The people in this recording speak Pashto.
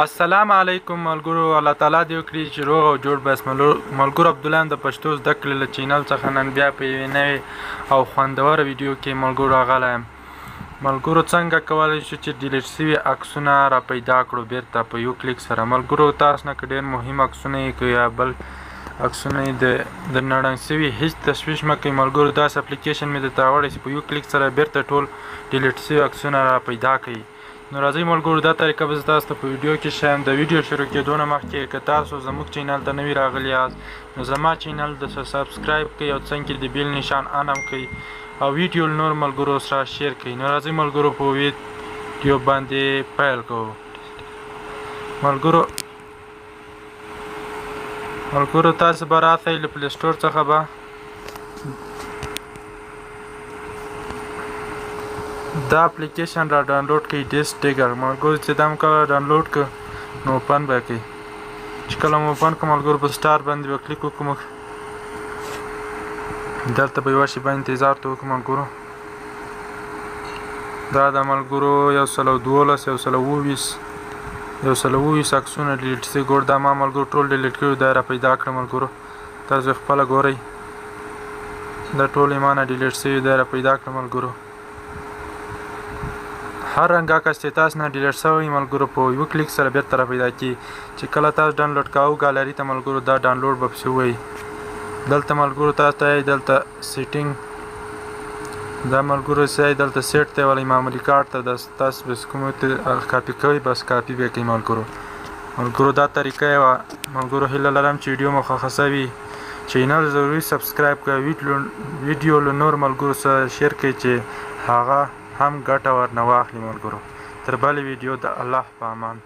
السلام علیکم ملګرو. الله تعالی دې وکړي چې روغ او جوړ بس. ملګرو عبدالله د پښتو زده کړې له چینل څخه نن بیا په یوې نوې او خوندوره ویډیو کې ملګرو راغلی یم. ملګرو څنګه کولی شو چې ډیلیټ شوي عکسونه را پیدا کړو بیرته په یو کلیک سره. ملګرو تاسو نه که ډېر مهم عکسونه یې که یا بل عکسونه یې د نړنګ شوي هیڅ تشویش مه کوئ ملګرو. داسې اپلیکیشن مې درته راوړی چې په یو کلیک سره بیرته ټول ډیلیټ شوي عکسونه را پیدا کوي. نو راځئ ملګرو دا طریقه به زه تاسو ته په ویډیو کې ښیم. د ویډیو شروع کېدو نه مخکې که تاسو زموږ چینل ته نوي راغلي یاست نو زما چینل د سبسکرایب کړئ او څنګ کې د بیل نشان آن هم کړئ او ویډیو له نور ملګرو سره شیر کړئ. نو راځئ ملګرو په ویډیو باندې پیل کوو. ملګرو تاسو به راتئ له پلی سټور څخه به دا اپلیکیشن را ډاونلوډ کړئ ډیسک ډیګر. ملګرو چې دا مو کله ډاونلوډ کړ نو اوپن به کړئ. چې کله مو اوپن کړ ملګرو په سټار باندې به کلیک وکړو. دلته به یوه شېبه انتظار ته وکړو ملګرو. دا د ملګرو 112 127 عکسونه ډیلیټ شوي ګور دا ما ملګرو ټول ډیلیټ کړي دا را پیدا کړه ملګرو. تاسو خپله ګورئ دا ټول یې ما نه ډیلیټ شوي دا را پیدا کړه ملګرو. هر رنګ عکس چې تاسو نه ډیلیټ شوی ملګرو په یو کلیک سره بیرته را پیدا کړي. چې کله تاسو ډاونلوډ کوو ګالري ته ملګرو دا ډاونلوډ به پسې ووایي. دلته ملګرو تاسو ته دلته سیټینګ دا ملګرو چې دلته سیټ ته ولی معمولي کارت ته تاسو بس کوم ته کاپي کوئ بس کاپي به کوئ ملګرو. دا طریقه یې وه ملګرو. هیله لرم چې ویډیو مو خوښه شوي. چینل ضروري سبسکرایب کړئ. ویډیو له نور ملګرو سره شیر کړئ چې هغه هم ګټه ورنه واخلي ملګرو. تر بلې ویډیو د الله په امان.